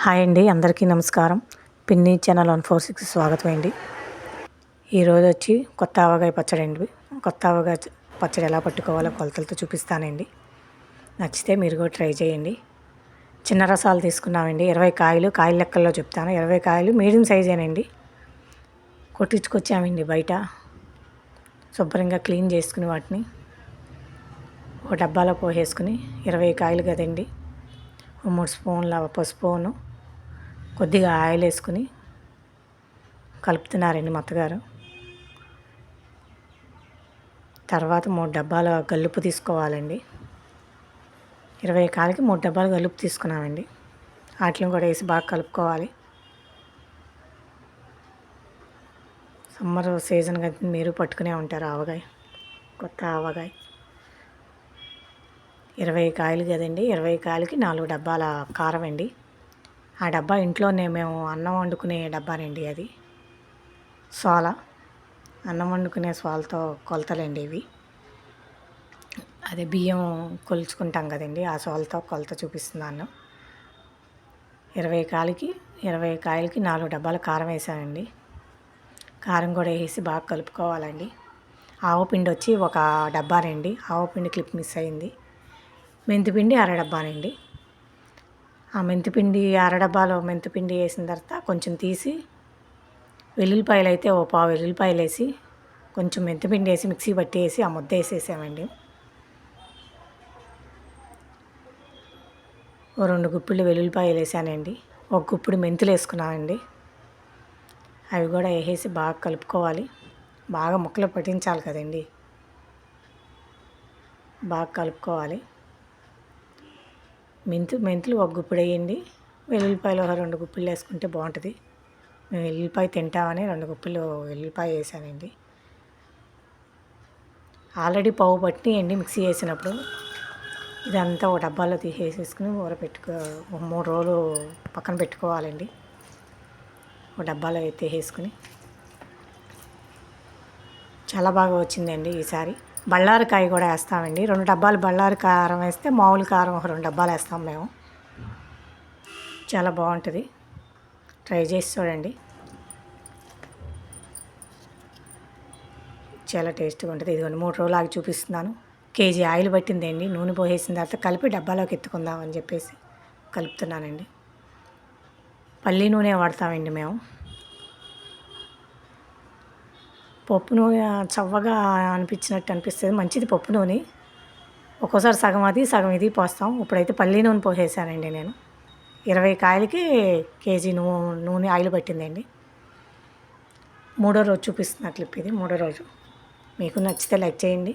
Hi అండి, అందరికీ నమస్కారం. పిన్ని ఛానల్ 146 స్వాగతం అండి. ఈరోజు వచ్చి కొత్త ఆవకాయ పచ్చడి అండి. కొత్త ఆవకాయ పచ్చడి ఎలా పట్టుకోవాలో కొలతలతో చూపిస్తానండి. నచ్చితే మీరు కూడా ట్రై చేయండి. చిన్న రసాలు తీసుకున్నామండి. 20 కాయలు, కాయల లెక్కల్లో చెప్తాను. 20 కాయలు మీడియం సైజేనండి. కొట్టించుకొచ్చామండి బయట. శుభ్రంగా క్లీన్ చేసుకుని వాటిని ఒక డబ్బాలో పోసేసుకుని 20 కాయలు కదండి, 3 స్పూన్ల పసుపును, కొద్దిగా ఆయిల్ వేసుకుని కలుపుతున్నారండి మా అత్తగారు. తర్వాత 3 డబ్బాల గల్లుప్పు తీసుకోవాలండి. 20 కాయలకి 3 డబ్బాలు గల్లుప్పు తీసుకున్నామండి. వాటిని కూడా వేసి బాగా కలుపుకోవాలి. సమ్మర్ సీజన్ కదా, మీరు పట్టుకునే ఉంటారు ఆవకాయ, కొత్త ఆవకాయ. 20 కాయలు కదండి, 20 కాయలకి 4 డబ్బాల కారం అండి. ఆ డబ్బా ఇంట్లోనే మేము అన్నం వండుకునే డబ్బానండి. అది సోల, అన్నం వండుకునే సోలతో కొలతలండి ఇవి. అదే బియ్యం కొలుచుకుంటాం కదండి, ఆ సోలతో కొలత చూపిస్తున్నాను. 20 కాయలకి 4 డబ్బాల కారం వేసానండి. కారం కూడా వేసి బాగా కలుపుకోవాలండి. ఆవపిండి వచ్చి ఒక డబ్బానండి. ఆవపిండి క్లిప్ మిస్ అయింది. మెంతిపిండి అర డబ్బానండి. ఆ మెంతిపిండి అర డబ్బాలో మెంతిపిండి వేసిన తర్వాత కొంచెం తీసి, వెల్లుల్లిపాయలు అయితే ఓ పావు వెల్లుల్లిపాయలు వేసి, కొంచెం మెంతిపిండి వేసి మిక్సీ పట్టేసి ఆ ముద్ద వేసేసామండి. ఓ 2 గుప్పిళ్ళు వెల్లుల్లిపాయలు వేసానండి. ఒక గుప్పుడు మెంతులు వేసుకున్నామండి. అవి కూడా వేసేసి బాగా కలుపుకోవాలి. బాగా ముక్కలు పట్టించాలి కదండి, బాగా కలుపుకోవాలి. మెంతులు ఒక గుప్పుడు వేయండి. వెల్లుల్లిపాయలు ఒక 2 గుప్పిళ్ళు వేసుకుంటే బాగుంటుంది. మేము వెల్లుల్లిపాయ తింటామని 2 గుప్పిళ్ళు వెల్లుల్లిపాయ వేసానండి. ఆల్రెడీ పావు పట్టినాయండి మిక్సీ వేసినప్పుడు. ఇదంతా ఒక డబ్బాలో తీసేసుకుని ఒక 3 రోజులు పక్కన పెట్టుకోవాలండి. ఒక డబ్బాలో తీసేసుకుని చాలా బాగా వచ్చిందండి ఈసారి. బళ్ళారికాయ కూడా వేస్తామండి. 2 డబ్బాలు బళ్ళారి కారం వేస్తే మామూలు కారం ఒక 2 డబ్బాలు వేస్తాం మేము. చాలా బాగుంటుంది, ట్రై చేసి చూడండి. చాలా టేస్ట్గా ఉంటుంది. ఇదిగోండి 3 రోజులు ఆగి చూపిస్తున్నాను. కేజీ ఆయిల్ పట్టిందండి. నూనె పోసేసిన తర్వాత కలిపి డబ్బాలోకి ఎత్తుకుందామని చెప్పేసి కలుపుతున్నానండి. పల్లి నూనె వాడతామండి మేము. పప్పు నూనె చవ్వగా అనిపిస్తుంది, మంచిది పప్పు నూనె. ఒక్కోసారి సగం అది సగం ఇది పోస్తాం. ఇప్పుడైతే పల్లి నూనె పోసేసానండి నేను. 20 కాయలకి కేజీ నూనె ఆయిల్ పట్టిందండి. 3వ రోజు చూపిస్తున్న క్లిప్ ఇది. 3వ రోజు. మీకు నచ్చితే లైక్ చేయండి.